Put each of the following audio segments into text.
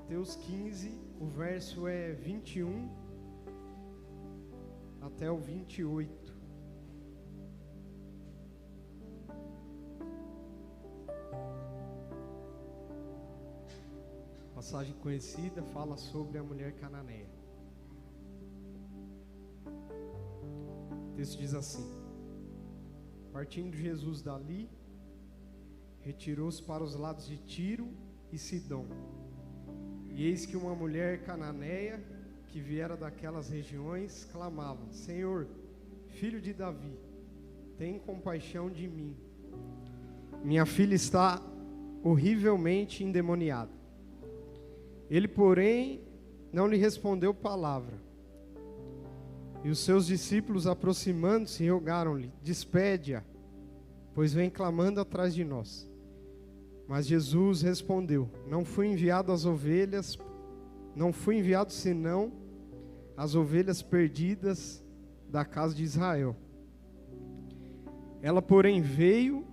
Mateus 15, o verso é 21 até o 28. Passagem conhecida, fala sobre a mulher cananeia. O texto diz assim: partindo Jesus dali, retirou-se para os lados de Tiro e Sidom. E eis que uma mulher cananeia, que viera daquelas regiões, clamava: Senhor, filho de Davi, tem compaixão de mim. Minha filha está horrivelmente endemoniada. Ele, porém, não lhe respondeu palavra. E os seus discípulos, aproximando-se, rogaram-lhe: despede-a, pois vem clamando atrás de nós. Mas Jesus respondeu: não fui enviado senão as ovelhas perdidas da casa de Israel. Ela, porém, veio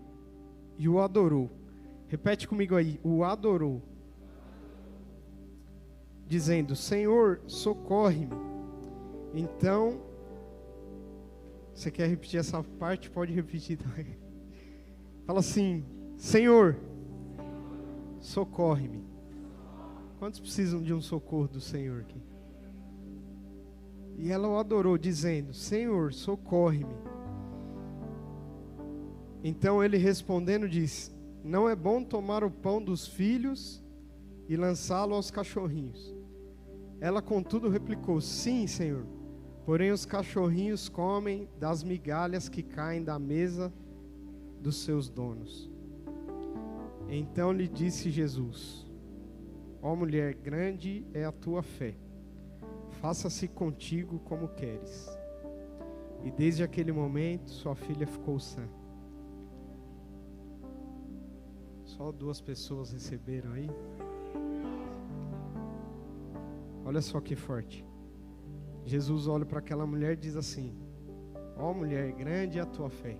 e o adorou. Repete comigo aí: o adorou, dizendo: Senhor, socorre-me. Então, você quer repetir essa parte? Pode repetir também. Fala assim: Senhor, socorre-me. Quantos precisam de um socorro do Senhor aqui? E ela o adorou, dizendo: Senhor, socorre-me. Então ele respondendo disse: não é bom tomar o pão dos filhos e lançá-lo aos cachorrinhos. Ela, contudo, replicou: sim, Senhor, porém os cachorrinhos comem das migalhas que caem da mesa dos seus donos. Então lhe disse Jesus: ó mulher, grande é a tua fé, faça-se contigo como queres. E desde aquele momento sua filha ficou sã. Só 2 pessoas receberam aí. Olha só que forte. Jesus olha para aquela mulher e diz assim: ó mulher, grande é a tua fé.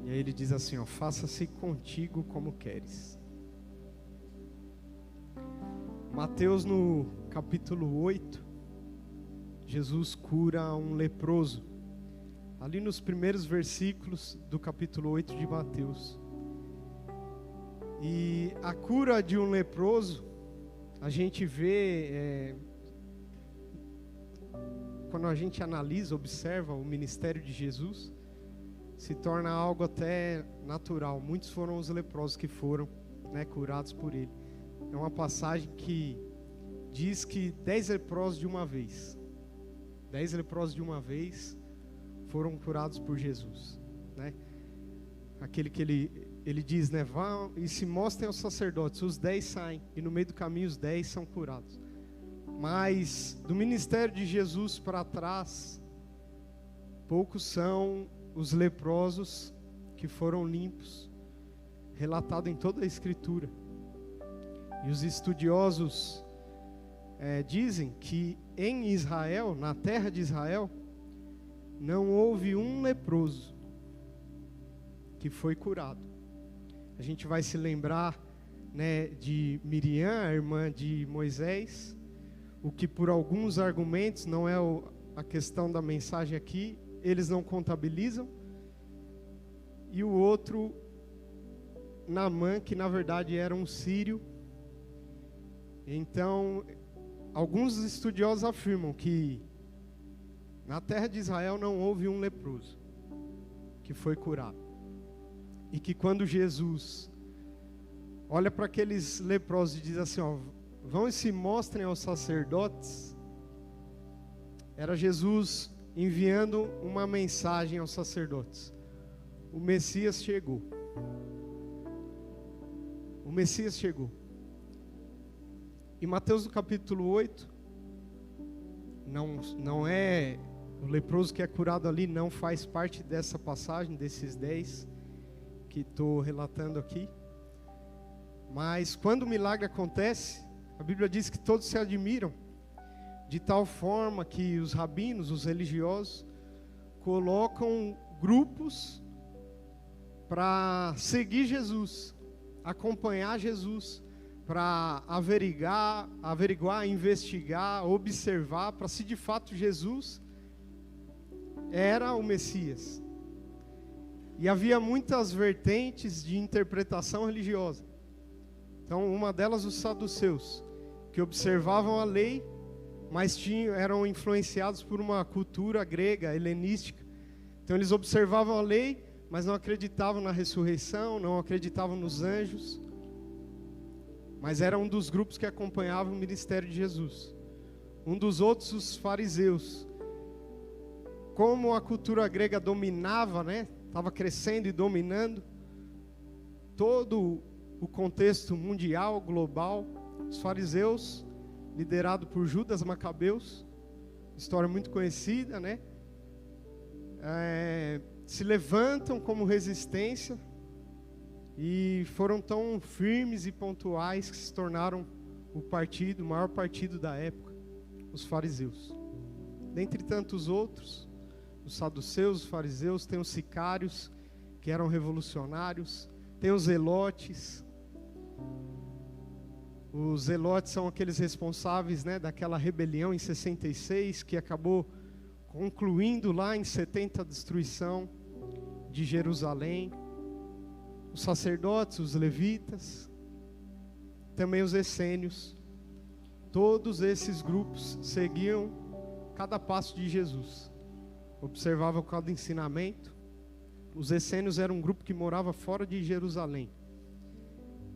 E aí ele diz assim: ó, faça-se contigo como queres. Mateus, no capítulo 8, Jesus cura um leproso. Ali nos primeiros versículos do capítulo 8 de Mateus. E a cura de um leproso, a gente vê, quando a gente analisa, observa o ministério de Jesus, se torna algo até natural. Muitos foram os leprosos que foram, curados por ele. É uma passagem que diz que 10 leprosos de uma vez, 10 leprosos de uma vez foram curados por Jesus, Aquele que ele diz, vão e se mostrem aos sacerdotes, os 10 saem, e no meio do caminho os 10 são curados. Mas do ministério de Jesus para trás, poucos são os leprosos que foram limpos, relatado em toda a Escritura. E os estudiosos dizem que em Israel, na terra de Israel, não houve um leproso que foi curado. A gente vai se lembrar, de Miriam, a irmã de Moisés, o que por alguns argumentos, não é a questão da mensagem aqui, eles não contabilizam. E o outro, Naamã, que na verdade era um sírio. Então, alguns estudiosos afirmam que na terra de Israel não houve um leproso que foi curado. E que quando Jesus olha para aqueles leprosos e diz assim, vão e se mostrem aos sacerdotes, era Jesus enviando uma mensagem aos sacerdotes: o Messias chegou. O Messias chegou. Em Mateus no capítulo 8, não é o leproso que é curado ali, não faz parte dessa passagem, desses 10 que estou relatando aqui. Mas quando o milagre acontece, a Bíblia diz que todos se admiram, de tal forma que os rabinos, os religiosos, colocam grupos para seguir Jesus, acompanhar Jesus, para averiguar, investigar, observar, para se de fato Jesus era o Messias. E havia muitas vertentes de interpretação religiosa. Então, uma delas, os saduceus, que observavam a lei, mas eram influenciados por uma cultura grega, helenística. Então, eles observavam a lei, mas não acreditavam na ressurreição, não acreditavam nos anjos. Mas era um dos grupos que acompanhava o ministério de Jesus. Um dos outros, os fariseus. Como a cultura grega dominava, né? Estava crescendo e dominando todo o contexto mundial, global. Os fariseus, liderados por Judas Macabeus, história muito conhecida, né? Se levantam como resistência e foram tão firmes e pontuais que se tornaram o maior partido da época, os fariseus. Dentre tantos outros, os saduceus, os fariseus, tem os sicários, que eram revolucionários, tem os zelotes. Os zelotes são aqueles responsáveis, né, daquela rebelião em 66, que acabou concluindo lá em 70 a destruição de Jerusalém. Os sacerdotes, os levitas, também os essênios. Todos esses grupos seguiam cada passo de Jesus, observavam cada ensinamento. Os essênios eram um grupo que morava fora de Jerusalém.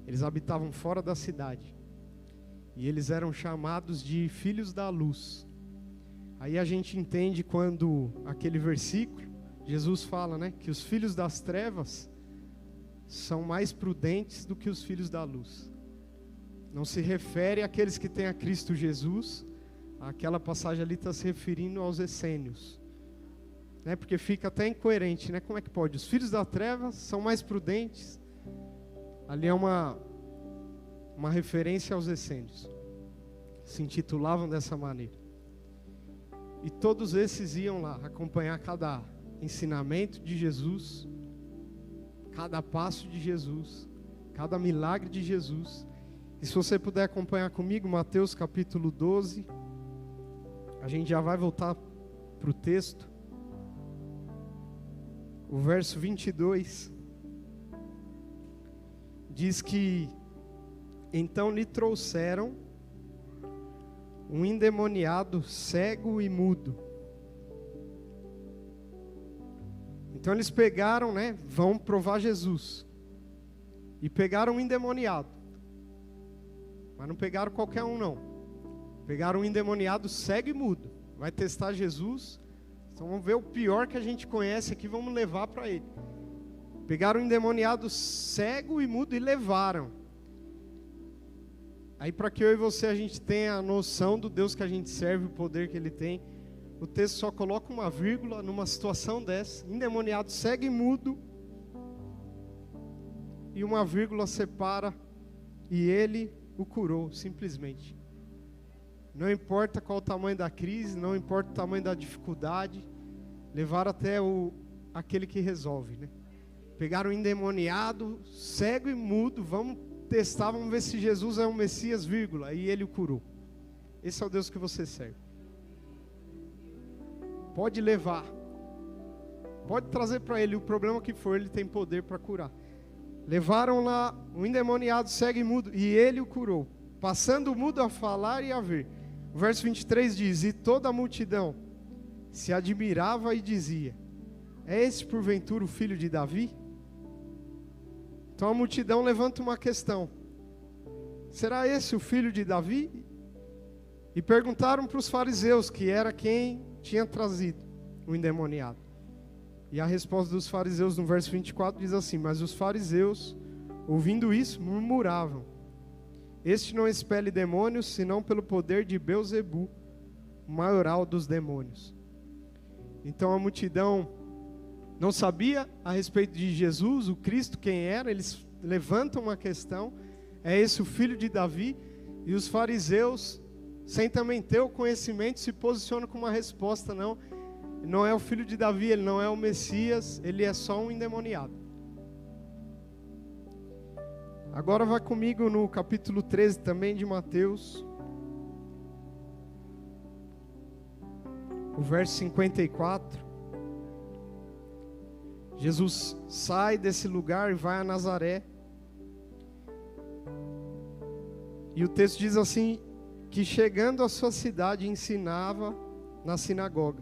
Eles habitavam fora da cidade. E eles eram chamados de filhos da luz. Aí a gente entende quando aquele versículo, Jesus fala, né, que os filhos das trevas são mais prudentes do que os filhos da luz. Não se refere àqueles que têm a Cristo Jesus. Aquela passagem ali está se referindo aos essênios, né? Porque fica até incoerente, né? Como é que pode? Os filhos da treva são mais prudentes. Ali é uma referência aos essênios. Se intitulavam dessa maneira. E todos esses iam lá acompanhar cada ensinamento de Jesus, cada passo de Jesus, cada milagre de Jesus. E se você puder acompanhar comigo, Mateus capítulo 12, a gente já vai voltar para o texto. O verso 22 diz que então lhe trouxeram um endemoniado cego e mudo. Então eles pegaram, né, vão provar Jesus. E pegaram um endemoniado. Mas não pegaram qualquer um não. Pegaram um endemoniado cego e mudo. Vai testar Jesus. Então vamos ver o pior que a gente conhece aqui, vamos levar para ele. Pegaram um endemoniado cego e mudo e levaram. Aí para que eu e você a gente tenha a noção do Deus que a gente serve, o poder que Ele tem, o texto só coloca uma vírgula numa situação dessa, endemoniado cego e mudo, e uma vírgula separa, e Ele o curou, simplesmente. Não importa qual o tamanho da crise, não importa o tamanho da dificuldade, levaram até aquele que resolve, né? Pegaram o endemoniado, cego e mudo, vamos testar, vamos ver se Jesus é o Messias, vírgula, e ele o curou. Esse é o Deus que você serve. Pode levar, pode trazer para ele o problema que for, ele tem poder para curar. Levaram lá um endemoniado cego e mudo, e ele o curou, passando o mudo a falar e a ver. O verso 23 diz: e toda a multidão se admirava e dizia: é esse porventura o filho de Davi? Então a multidão levanta uma questão: será esse o filho de Davi? E perguntaram para os fariseus, que era quem tinha trazido o endemoniado. E a resposta dos fariseus no verso 24 diz assim: mas os fariseus, ouvindo isso, murmuravam: este não expele demônios, senão pelo poder de Belzebu, o maioral dos demônios. Então a multidão não sabia a respeito de Jesus, o Cristo, quem era. Eles levantam uma questão: é esse o filho de Davi? E os fariseus, sem também ter o conhecimento, se posicionam com uma resposta: não é o filho de Davi, ele não é o Messias, ele é só um endemoniado. Agora vai comigo no capítulo 13 também de Mateus, o verso 54. Jesus sai desse lugar e vai a Nazaré. E o texto diz assim, que chegando à sua cidade ensinava na sinagoga,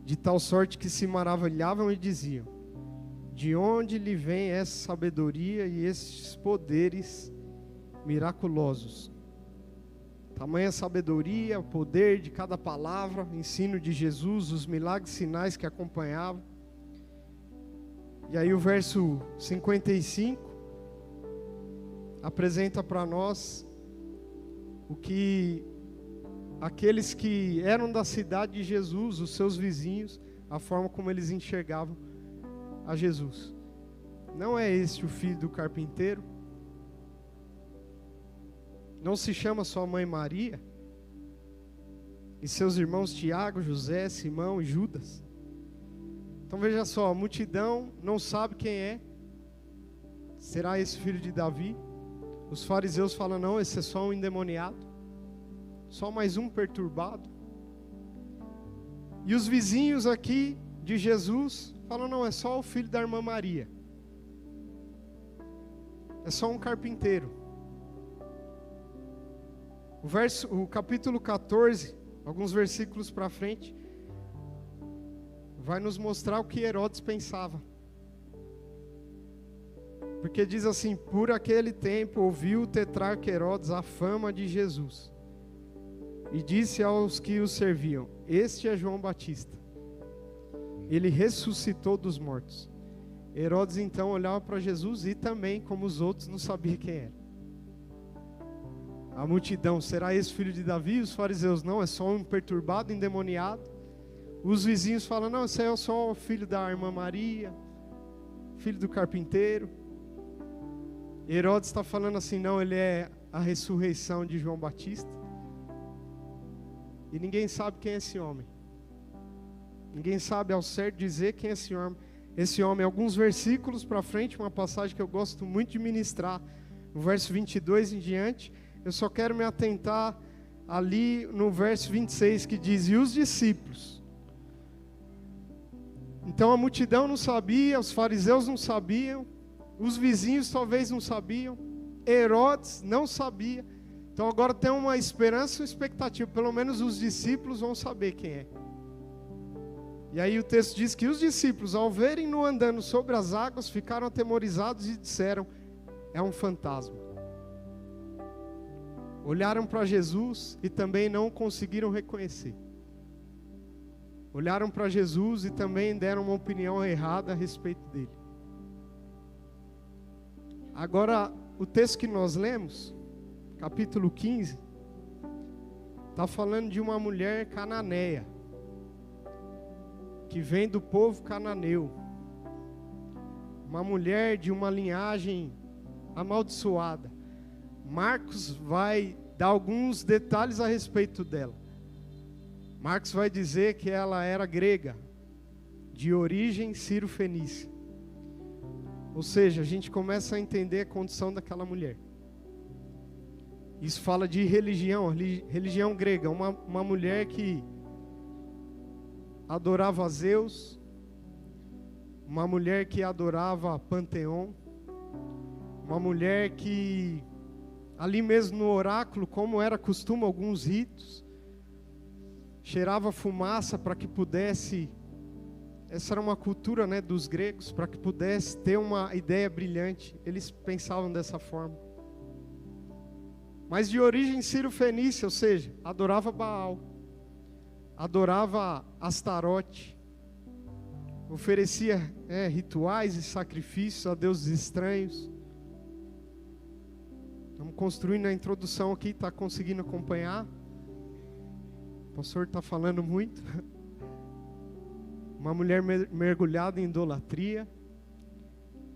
de tal sorte que se maravilhavam e diziam: de onde lhe vem essa sabedoria e esses poderes miraculosos? Tamanha sabedoria, o poder de cada palavra, ensino de Jesus, os milagres e sinais que acompanhavam. E aí o verso 55 apresenta para nós o que aqueles que eram da cidade de Jesus, os seus vizinhos, a forma como eles enxergavam a Jesus. Não é este o filho do carpinteiro? Não se chama sua mãe Maria? E seus irmãos Tiago, José, Simão e Judas? Então veja só, a multidão não sabe quem é. Será esse filho de Davi? Os fariseus falam: não, esse é só um endemoniado, só mais um perturbado. E os vizinhos aqui de Jesus falam: não, é só o filho da irmã Maria, é só um carpinteiro. O capítulo 14, alguns versículos para frente, vai nos mostrar o que Herodes pensava. Porque diz assim: por aquele tempo ouviu o tetrarca Herodes a fama de Jesus, e disse aos que o serviam: este é João Batista, ele ressuscitou dos mortos. Herodes então olhava para Jesus e também, como os outros, não sabia quem era. A multidão: será esse filho de Davi? Os fariseus: não, é só um perturbado, endemoniado. Os vizinhos falam: não, esse é só o filho da irmã Maria, filho do carpinteiro. Herodes está falando assim: não, ele é a ressurreição de João Batista. E ninguém sabe quem é esse homem. Ninguém sabe ao certo dizer quem é esse homem. Esse homem, alguns versículos para frente, uma passagem que eu gosto muito de ministrar, no verso 22 em diante, eu só quero me atentar ali no verso 26, que diz: e os discípulos. Então a multidão não sabia, os fariseus não sabiam, os vizinhos talvez não sabiam, Herodes não sabia. Então agora tem uma esperança e uma expectativa, pelo menos os discípulos vão saber quem é. E aí o texto diz que os discípulos, ao verem-no andando sobre as águas, ficaram atemorizados e disseram: é um fantasma. Olharam para Jesus e também não o conseguiram reconhecer. Olharam para Jesus e também deram uma opinião errada a respeito dele. Agora, o texto que nós lemos, capítulo 15, está falando de uma mulher cananeia, que vem do povo cananeu. Uma mulher de uma linhagem amaldiçoada. Marcos vai dar alguns detalhes a respeito dela. Marcos vai dizer que ela era grega, de origem sírio-fenícia. Ou seja, a gente começa a entender a condição daquela mulher. Isso fala de religião, religião grega. Uma mulher que adorava a Zeus, uma mulher que adorava Panteão, uma mulher que, ali mesmo no oráculo, como era costume, alguns ritos, cheirava fumaça para que pudesse, essa era uma cultura, né, dos gregos, para que pudesse ter uma ideia brilhante. Eles pensavam dessa forma. Mas de origem sírio-fenícia, ou seja, adorava Baal, adorava Astarote, oferecia rituais e sacrifícios a deuses estranhos. Estamos construindo a introdução aqui, está conseguindo acompanhar? O pastor está falando muito. Uma mulher mergulhada em idolatria,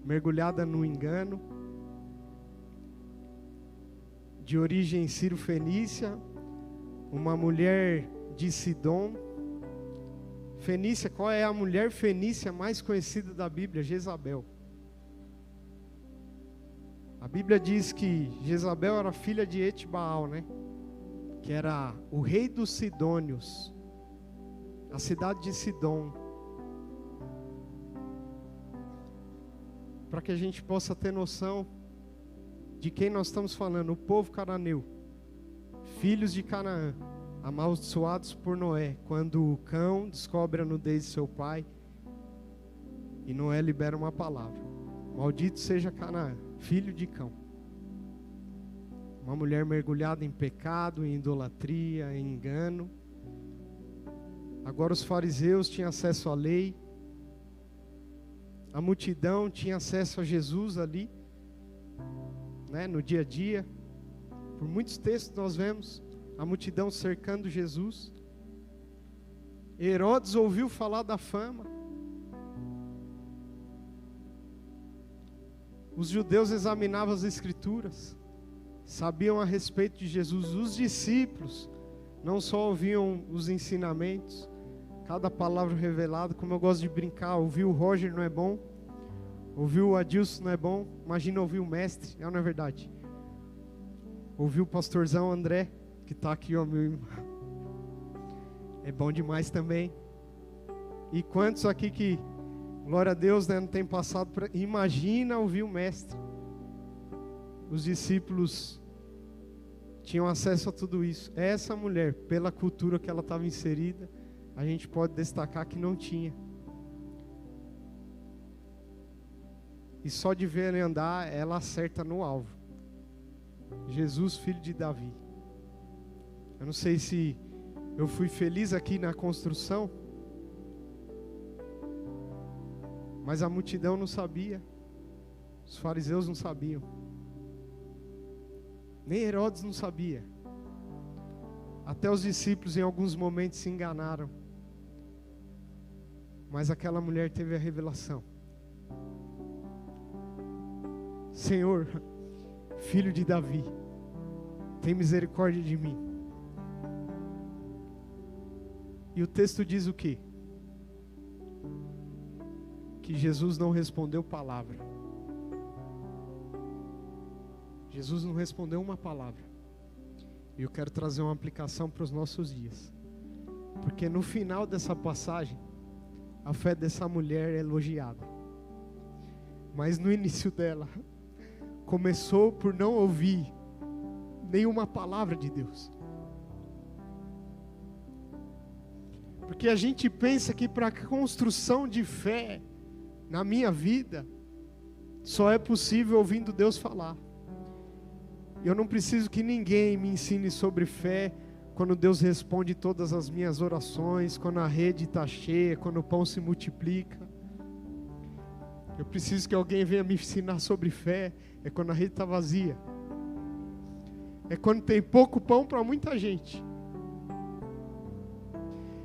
mergulhada no engano, de origem sírio-fenícia, uma mulher de Sidom. Fenícia, qual é a mulher fenícia mais conhecida da Bíblia? Jezabel. Bíblia diz que Jezabel era filha de Etibaal, né? Que era o rei dos Sidônios, a cidade de Sidom. Para que a gente possa ter noção de quem nós estamos falando, o povo cananeu, filhos de Canaã, amaldiçoados por Noé, quando o cão descobre a nudez de seu pai, e Noé libera uma palavra: maldito seja Canaã, filho de cão. Uma mulher mergulhada em pecado, em idolatria, em engano. Agora os fariseus tinham acesso à lei, a multidão tinha acesso a Jesus ali, né, no dia a dia. Por muitos textos nós vemos a multidão cercando Jesus. Herodes ouviu falar da fama. Os judeus examinavam as escrituras, sabiam a respeito de Jesus. Os discípulos não só ouviam os ensinamentos, cada palavra revelada, como eu gosto de brincar, ouvir o Roger não é bom, ouvir o Adilson não é bom, imagina ouvir o mestre, não é verdade? Ouvir o pastorzão André, que está aqui, ó, meu irmão, é bom demais também. E quantos aqui que, glória a Deus, né, não tem passado por... Imagina ouvir o mestre. Os discípulos tinham acesso a tudo isso. Essa mulher, pela cultura que ela estava inserida, a gente pode destacar que não tinha. E só de ver ele andar, ela acerta no alvo. Jesus, filho de Davi. Eu não sei se eu fui feliz aqui na construção, mas a multidão não sabia. Os fariseus não sabiam. Nem Herodes não sabia. Até os discípulos em alguns momentos se enganaram. Mas aquela mulher teve a revelação: Senhor, filho de Davi, tem misericórdia de mim. E o texto diz o quê? Que Jesus não respondeu palavra. Jesus não respondeu uma palavra. E eu quero trazer uma aplicação para os nossos dias. Porque no final dessa passagem, a fé dessa mulher é elogiada. Mas no início dela, começou por não ouvir nenhuma palavra de Deus. Porque a gente pensa que para a construção de fé na minha vida, só é possível ouvindo Deus falar. Eu não preciso que ninguém me ensine sobre fé quando Deus responde todas as minhas orações, quando a rede está cheia, quando o pão se multiplica. Eu preciso que alguém venha me ensinar sobre fé é quando a rede está vazia. É quando tem pouco pão para muita gente.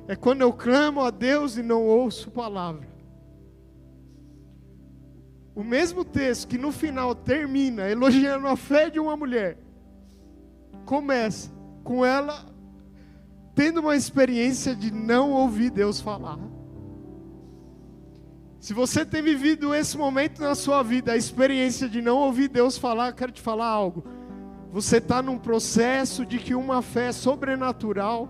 É quando eu clamo a Deus e não ouço palavra. O mesmo texto que no final termina elogiando a fé de uma mulher, começa com ela tendo uma experiência de não ouvir Deus falar. Se você tem vivido esse momento na sua vida, a experiência de não ouvir Deus falar, eu quero te falar algo. Você está num processo de que uma fé sobrenatural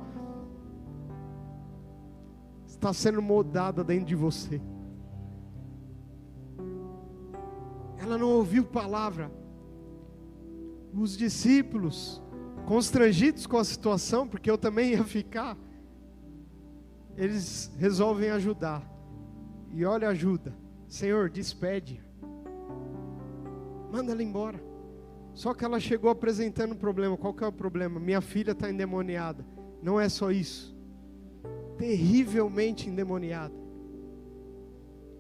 está sendo moldada dentro de você. Ela não ouviu palavra. Os discípulos, constrangidos com a situação, porque eu também ia ficar, eles resolvem ajudar. E olha a ajuda. Senhor, despede. Manda ela embora. Só que ela chegou apresentando um problema. Qual que é o problema? Minha filha está endemoniada. Não é só isso. Terrivelmente endemoniada.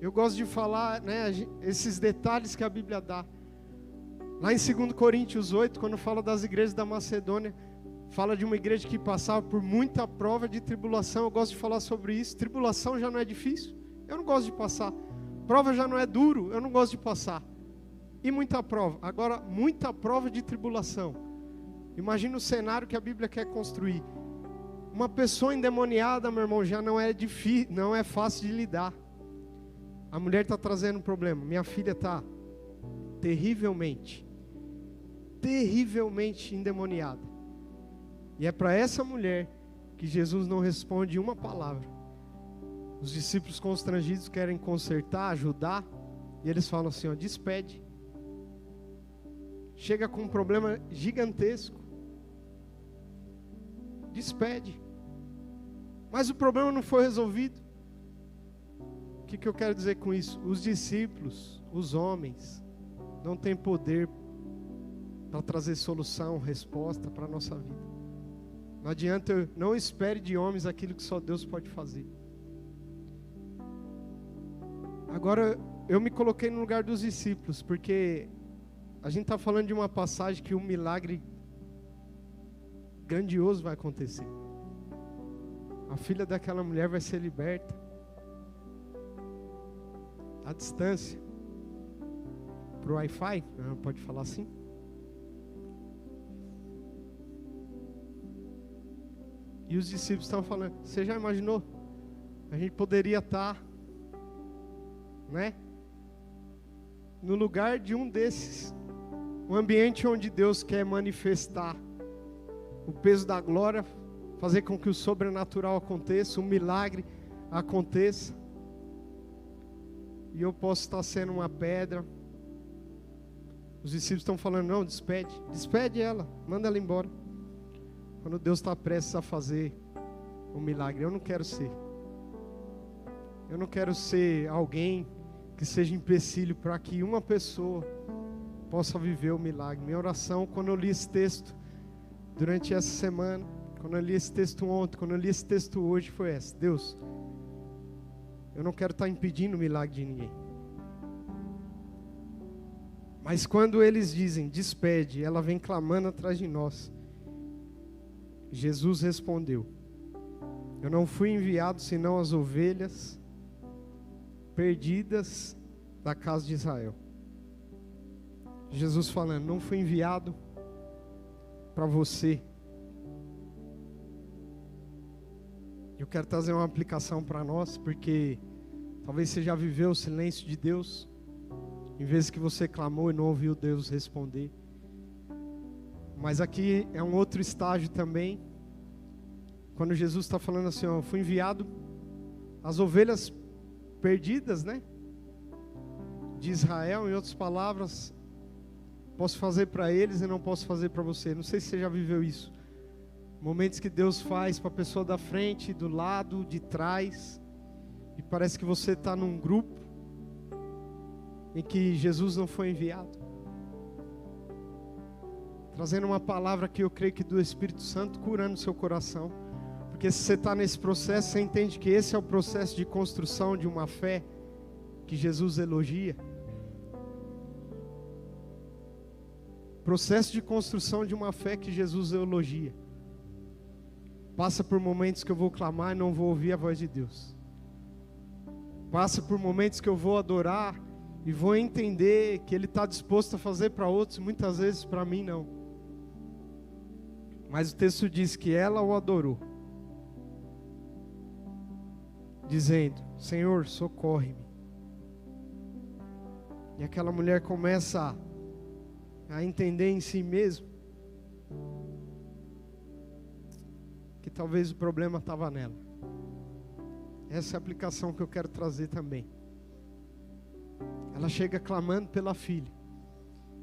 Eu gosto de falar, né, esses detalhes que a Bíblia dá. Lá em 2 Coríntios 8, quando fala das igrejas da Macedônia, fala de uma igreja que passava por muita prova de tribulação. Eu gosto de falar sobre isso. Tribulação já não é difícil, eu não gosto de passar. Prova já não é duro, eu não gosto de passar. E muita prova. Agora, muita prova de tribulação. Imagina o cenário que a Bíblia quer construir. Uma pessoa endemoniada, meu irmão, já não é difícil, não é fácil de lidar. A mulher está trazendo um problema. Minha filha está terrivelmente. terrivelmente endemoniada. E é para essa mulher que Jesus não responde uma palavra. Os discípulos constrangidos querem consertar, ajudar, e eles falam assim, ó, despede. Chega com um problema gigantesco. Despede. Mas o problema não foi resolvido. O que eu quero dizer com isso? Os discípulos, os homens, não têm poder para trazer solução, resposta para a nossa vida. Não adianta, não espere de homens aquilo que só Deus pode fazer. Agora, eu me coloquei no lugar dos discípulos, porque a gente está falando de uma passagem que um milagre grandioso vai acontecer. A filha daquela mulher vai ser liberta. À distância. Pro Wi-Fi, pode falar assim? E os discípulos estavam falando, você já imaginou? A gente poderia estar, né? No lugar de um desses. Um ambiente onde Deus quer manifestar o peso da glória, fazer com que o sobrenatural aconteça, um milagre aconteça. E eu posso estar sendo uma pedra. Os discípulos estão falando, não, despede ela, manda ela embora. Quando Deus está prestes a fazer um milagre, eu não quero ser. Eu não quero ser alguém que seja empecilho para que uma pessoa possa viver o milagre. Minha oração, quando eu li esse texto durante essa semana, quando eu li esse texto ontem, quando eu li esse texto hoje, foi essa: Deus, eu não quero estar impedindo o milagre de ninguém. Mas quando eles dizem, despede, ela vem clamando atrás de nós. Jesus respondeu, eu não fui enviado senão as ovelhas perdidas da casa de Israel. Jesus falando, não fui enviado para você. Eu quero trazer uma aplicação para nós, porque talvez você já viveu o silêncio de Deus, em vez que você clamou e não ouviu Deus responder. Mas aqui é um outro estágio também, quando Jesus está falando assim, ó, eu fui enviado as ovelhas perdidas, né, de Israel. Em outras palavras, posso fazer para eles e não posso fazer para você. Não sei se você já viveu isso. Momentos que Deus faz para a pessoa da frente, do lado, de trás, e parece que você está num grupo em que Jesus não foi enviado. Trazendo uma palavra que eu creio que do Espírito Santo, curando o seu coração. Porque se você está nesse processo, você entende que esse é o processo de construção de uma fé que Jesus elogia. Processo de construção de uma fé que Jesus elogia. Passa por momentos que eu vou clamar e não vou ouvir a voz de Deus. Passa por momentos que eu vou adorar e vou entender que Ele está disposto a fazer para outros, muitas vezes para mim não. Mas o texto diz que ela o adorou, dizendo, Senhor, socorre-me. E aquela mulher começa a entender em si mesma que talvez o problema estava nela. Essa é a aplicação que eu quero trazer também. Ela chega clamando pela filha,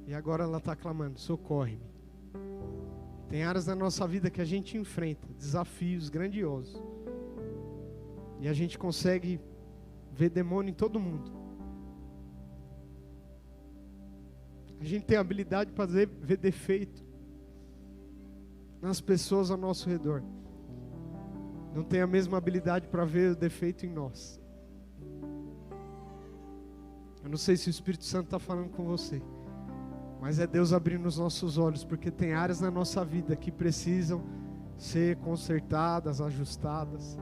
e agora ela está clamando, socorre-me. Tem áreas da nossa vida que a gente enfrenta, desafios grandiosos, e a gente consegue ver demônio em todo mundo. A gente tem a habilidade para ver defeito nas pessoas ao nosso redor. Não tem a mesma habilidade para ver o defeito em nós. Eu não sei se o Espírito Santo está falando com você, mas é Deus abrindo os nossos olhos, porque tem áreas na nossa vida que precisam ser consertadas, ajustadas.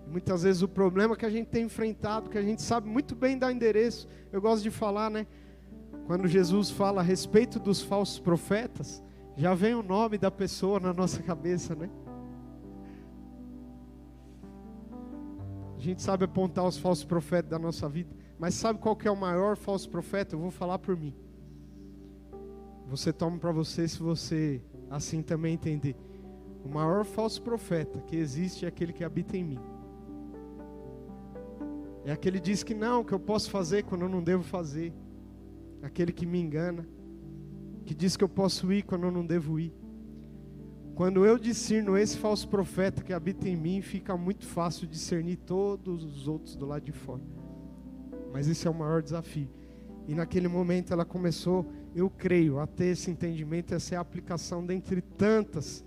Muitas vezes o problema que a gente tem enfrentado, que a gente sabe muito bem dar endereço, eu gosto de falar, né? Quando Jesus fala a respeito dos falsos profetas, já vem o nome da pessoa na nossa cabeça, né? A gente sabe apontar os falsos profetas da nossa vida, mas sabe qual que é o maior falso profeta? Eu vou falar por mim. você toma para você, se você assim também entender. O maior falso profeta que existe é aquele que habita em mim. É aquele que diz que não, que eu posso fazer quando eu não devo fazer. Aquele que me engana, que diz que eu posso ir quando eu não devo ir. Quando eu discerno esse falso profeta que habita em mim, fica muito fácil discernir todos os outros do lado de fora. Mas esse é o maior desafio. E naquele momento ela começou, eu creio, a ter esse entendimento, essa é a aplicação dentre tantas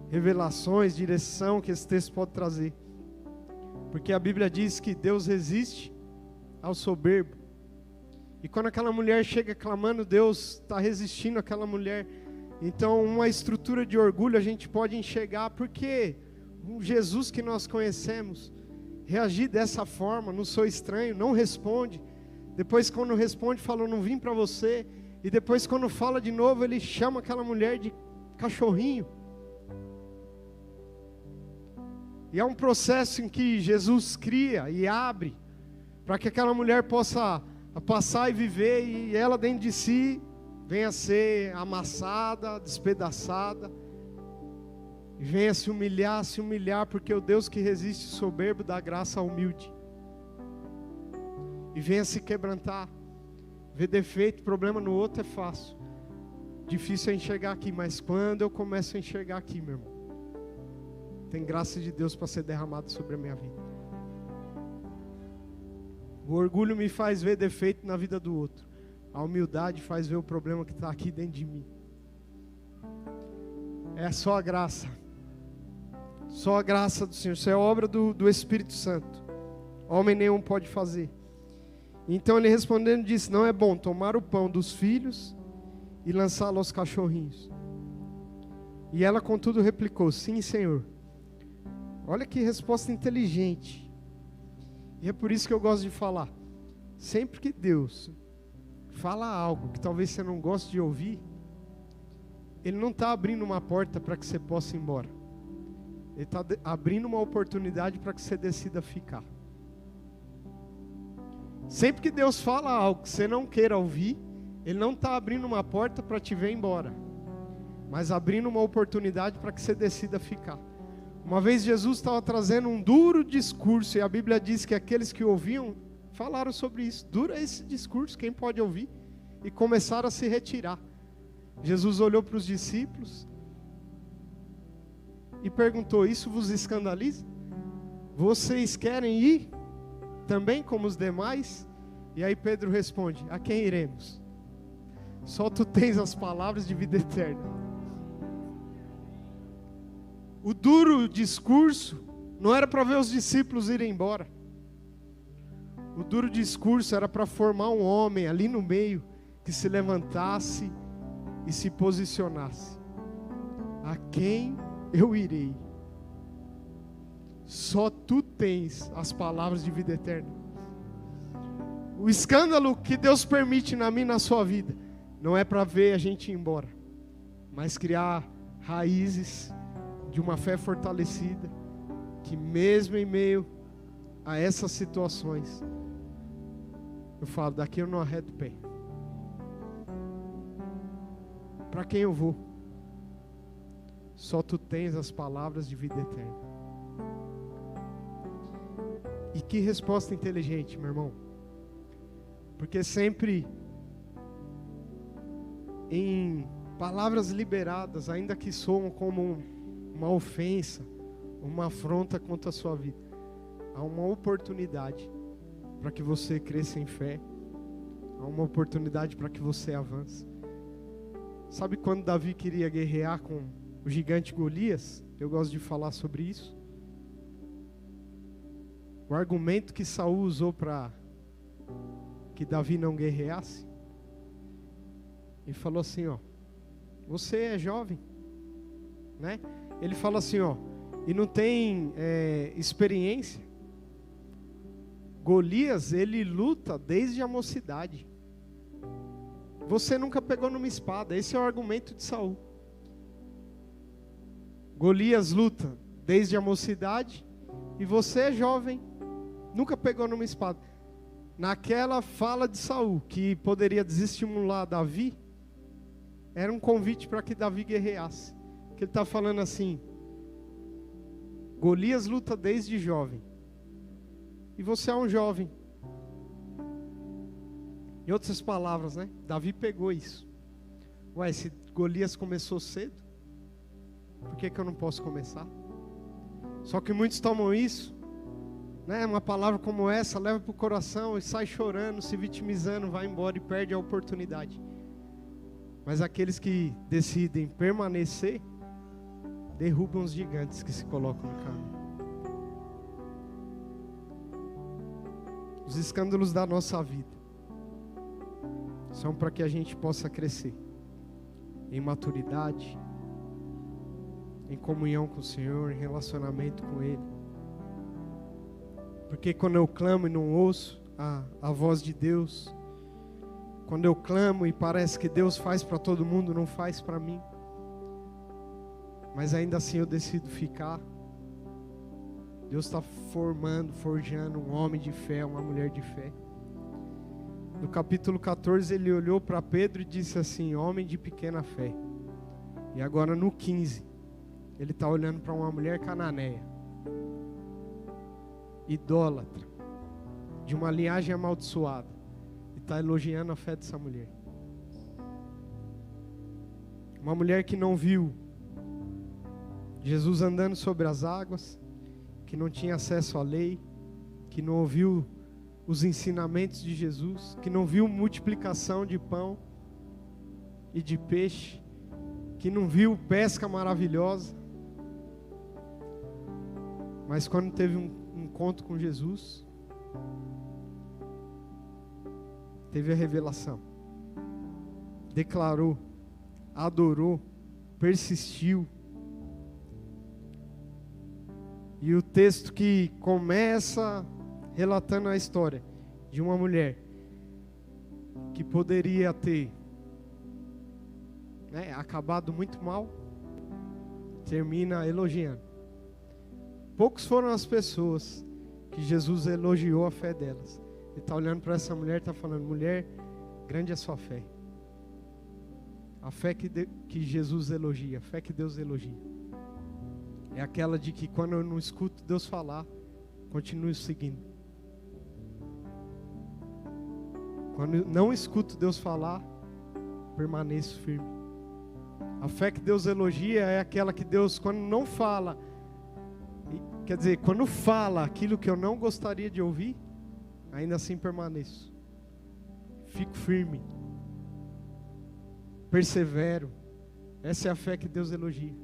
revelações, direção que esse texto pode trazer. Porque a Bíblia diz que Deus resiste ao soberbo. E quando aquela mulher chega clamando, Deus está resistindo àquela mulher. Então uma estrutura de orgulho a gente pode enxergar, porque um Jesus que nós conhecemos reagir dessa forma, não sou estranho, não responde. Depois quando responde, fala, eu não vim para você. E depois quando fala de novo, ele chama aquela mulher de cachorrinho. E é um processo em que Jesus cria e abre, para que aquela mulher possa passar e viver, e ela dentro de si venha a ser amassada, despedaçada, e venha se humilhar, porque o Deus que resiste soberbo dá graça ao humilde. E venha se quebrantar. Ver defeito, problema no outro é fácil. Difícil é enxergar aqui, mas quando eu começo a enxergar aqui, meu irmão, tem graça de Deus para ser derramada sobre a minha vida. O orgulho me faz ver defeito na vida do outro. A humildade faz ver o problema que está aqui dentro de mim. É só a graça. Só a graça do Senhor. Isso é obra do Espírito Santo. Homem nenhum pode fazer. Então ele respondendo disse, não é bom tomar o pão dos filhos e lançá-lo aos cachorrinhos. E ela contudo replicou, sim, Senhor. Olha que resposta inteligente. E é por isso que eu gosto de falar. Sempre que Deus fala algo que talvez você não goste de ouvir, Ele não está abrindo uma porta para que você possa ir embora. Ele está abrindo uma oportunidade para que você decida ficar. Sempre que Deus fala algo que você não queira ouvir, Ele não está abrindo uma porta para te ver embora, mas abrindo uma oportunidade para que você decida ficar. Uma vez Jesus estava trazendo um duro discurso, e a Bíblia diz que aqueles que ouviam falaram sobre isso. Duro é esse discurso, quem pode ouvir? E começaram a se retirar. Jesus olhou para os discípulos e perguntou, isso vos escandaliza? Vocês querem ir também como os demais? E aí Pedro responde, a quem iremos? Só tu tens as palavras de vida eterna. O duro discurso não era para ver os discípulos irem embora. O duro discurso era para formar um homem ali no meio que se levantasse e se posicionasse. A quem eu irei? Só tu tens as palavras de vida eterna. O escândalo que Deus permite na minha e na sua vida não é para ver a gente ir embora, mas criar raízes de uma fé fortalecida, que mesmo em meio a essas situações, eu falo, daqui eu não arredo o pé. Para quem eu vou? Só tu tens as palavras de vida eterna. E que resposta inteligente, meu irmão. Porque sempre em palavras liberadas, ainda que soam como uma ofensa, uma afronta contra a sua vida, há uma oportunidade para que você cresça em fé, há uma oportunidade para que você avance. Sabe quando Davi queria guerrear com o gigante Golias? Eu gosto de falar sobre isso. O argumento que Saul usou para que Davi não guerreasse, ele falou assim, ó, você é jovem, né? Ele fala assim, ó, e não tem experiência. Golias, ele luta desde a mocidade. Você nunca pegou numa espada. Esse é o argumento de Saul. Golias luta desde a mocidade e você é jovem, nunca pegou numa espada. Naquela fala de Saul, que poderia desestimular Davi, era um convite para que Davi guerreasse. Que ele está falando assim: Golias luta desde jovem, e você é um jovem. Em outras palavras, né? Davi pegou isso. Ué, se Golias começou cedo, por que eu não posso começar? Só que muitos tomam isso, né? Uma palavra como essa, leva para o coração e sai chorando, se vitimizando, vai embora e perde a oportunidade. Mas aqueles que decidem permanecer, derrubam os gigantes que se colocam no caminho. Os escândalos da nossa vida são para que a gente possa crescer em maturidade, em comunhão com o Senhor, em relacionamento com Ele. Porque quando eu clamo e não ouço a voz de Deus, quando eu clamo e parece que Deus faz para todo mundo, não faz para mim, mas ainda assim eu decido ficar, Deus está forjando um homem de fé, uma mulher de fé. No capítulo 14 ele olhou para Pedro e disse assim: homem de pequena fé. E agora no 15 ele está olhando para uma mulher cananeia, idólatra, de uma linhagem amaldiçoada, e está elogiando a fé dessa mulher. Uma mulher que não viu Jesus andando sobre as águas, que não tinha acesso à lei, que não ouviu os ensinamentos de Jesus, que não viu multiplicação de pão e de peixe, que não viu pesca maravilhosa, mas quando teve um encontro com Jesus, teve a revelação, declarou, adorou, persistiu. E o texto que começa relatando a história de uma mulher que poderia ter, acabado muito mal, termina elogiando. Poucos foram as pessoas que Jesus elogiou a fé delas. Ele está olhando para essa mulher e está falando: mulher, grande é a sua fé. A fé que Jesus elogia, a fé que Deus elogia, é aquela de que quando eu não escuto Deus falar, continuo seguindo. Quando eu não escuto Deus falar, permaneço firme. A fé que Deus elogia é aquela que Deus, quando não fala, quer dizer, quando fala aquilo que eu não gostaria de ouvir, ainda assim permaneço. Fico firme. Persevero. Essa é a fé que Deus elogia.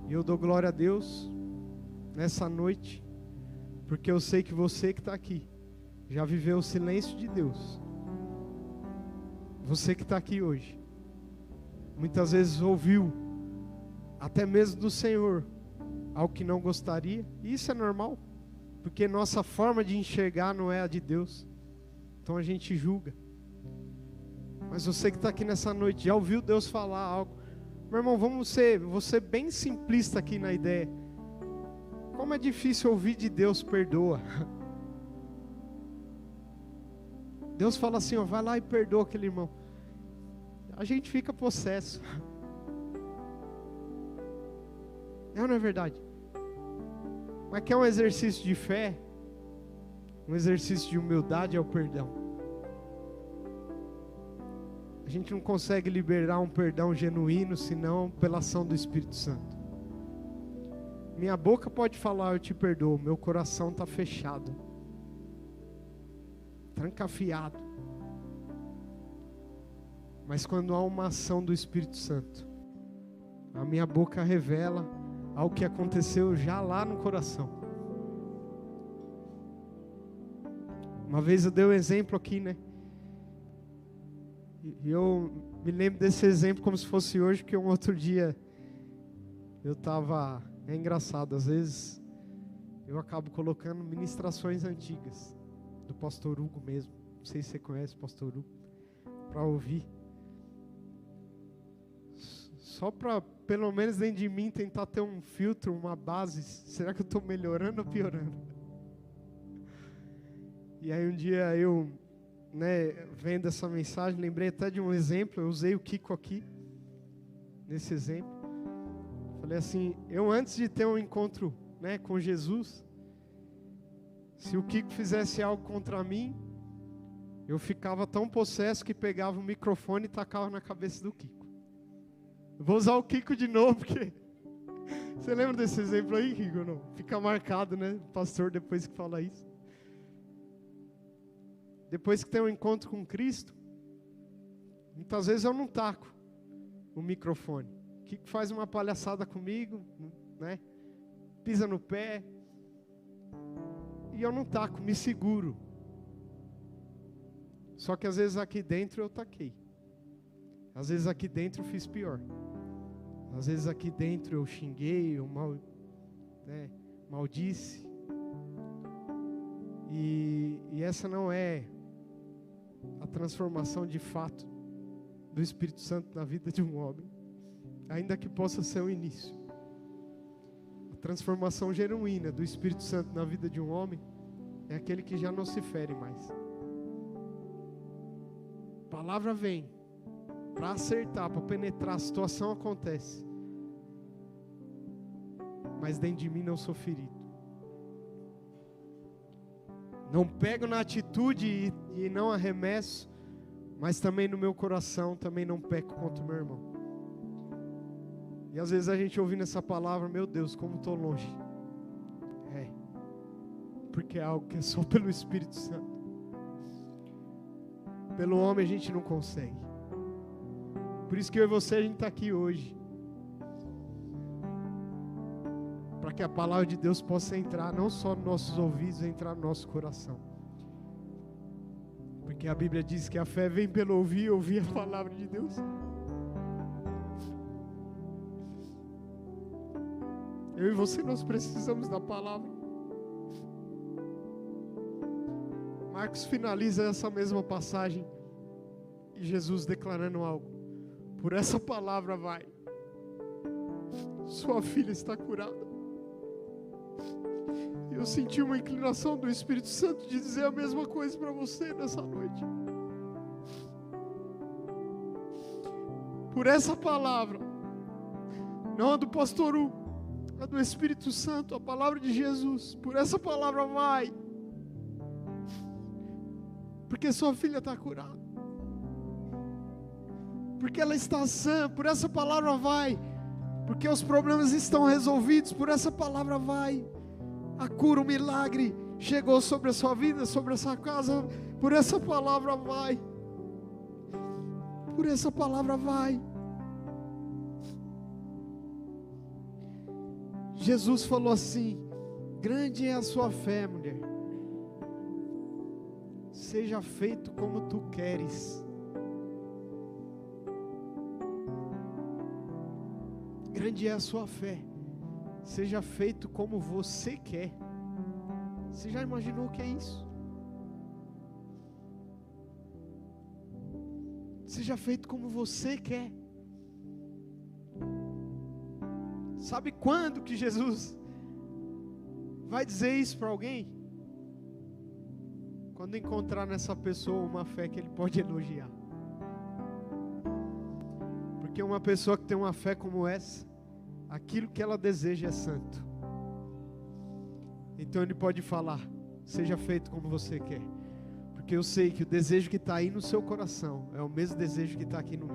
E eu dou glória a Deus nessa noite, porque eu sei que você que está aqui já viveu o silêncio de Deus. Você que está aqui hoje, muitas vezes ouviu, até mesmo do Senhor, algo que não gostaria. E isso é normal, porque nossa forma de enxergar não é a de Deus. Então a gente julga. Mas você que está aqui nessa noite, já ouviu Deus falar algo? Meu irmão, vou ser bem simplista aqui na ideia. Como é difícil ouvir de Deus perdoa. Deus fala assim, vai lá e perdoa aquele irmão. A gente fica possesso. É ou não é verdade? Mas quer um exercício de fé? Um exercício de humildade é o perdão. A gente não consegue liberar um perdão genuíno senão pela ação do Espírito Santo. Minha boca pode falar eu te perdoo, meu coração está fechado, trancafiado. Mas quando há uma ação do Espírito Santo, a minha boca revela algo que aconteceu já lá no coração. Uma vez eu dei um exemplo aqui, E eu me lembro desse exemplo como se fosse hoje, porque um outro dia eu estava... É engraçado, às vezes eu acabo colocando ministrações antigas, do pastor Hugo mesmo. Não sei se você conhece o pastor Hugo, para ouvir. Só para, pelo menos dentro de mim, tentar ter um filtro, uma base. Será que eu estou melhorando ou piorando? E aí um dia eu... vendo essa mensagem, lembrei até de um exemplo. Eu usei o Kiko aqui. nesse exemplo. Falei assim, eu antes de ter um encontro, né, com Jesus, se o Kiko fizesse algo contra mim, eu ficava tão possesso que pegava o microfone e tacava na cabeça do Kiko. Eu vou usar o Kiko de novo, porque... Você lembra desse exemplo aí, Kiko? Não? Fica marcado, né? O pastor depois que fala isso. Depois que tem um encontro com Cristo, muitas vezes eu não taco o microfone. O Kiko faz uma palhaçada comigo, né? Pisa no pé. E eu não taco, me seguro. Só que às vezes aqui dentro eu taquei. Às vezes aqui dentro eu fiz pior. Às vezes aqui dentro eu xinguei, eu maldisse. E essa não é a transformação de fato do Espírito Santo na vida de um homem. Ainda que possa ser o início. A transformação genuína do Espírito Santo na vida de um homem é aquele que já não se fere mais. A palavra vem para acertar, para penetrar, a situação acontece. Mas dentro de mim não sou ferido. Não pego na atitude e não arremesso, mas também no meu coração também não peco contra o meu irmão. E às vezes a gente ouvindo essa palavra, meu Deus, como estou longe. Porque é algo que é só pelo Espírito Santo. Pelo homem a gente não consegue. Por isso que eu e você, a gente está aqui hoje. Para que a palavra de Deus possa entrar, não só nos nossos ouvidos, entrar no nosso coração. Porque a Bíblia diz que a fé vem pelo ouvir a palavra de Deus. Eu e você, nós precisamos da palavra. Marcos finaliza essa mesma passagem e Jesus declarando algo. Por essa palavra vai. Sua filha está curada. Eu senti uma inclinação do Espírito Santo de dizer a mesma coisa para você nessa noite. Por essa palavra, não a do pastor Hugo, a do Espírito Santo, a palavra de Jesus. Por essa palavra vai. Porque sua filha está curada. Porque ela está sã. Por essa palavra vai. Porque os problemas estão resolvidos. Por essa palavra vai. A cura, o milagre chegou sobre a sua vida, sobre a sua casa. Por essa palavra vai. Por essa palavra vai. Jesus falou assim: grande é a sua fé, mulher. Seja feito como tu queres. Grande é a sua fé. Seja feito como você quer. Você já imaginou o que é isso? Seja feito como você quer. Sabe quando que Jesus vai dizer isso para alguém? Quando encontrar nessa pessoa uma fé que ele pode elogiar. Porque uma pessoa que tem uma fé como essa, aquilo que ela deseja é santo. Então ele pode falar: seja feito como você quer. Porque eu sei que o desejo que está aí no seu coração é o mesmo desejo que está aqui no meu.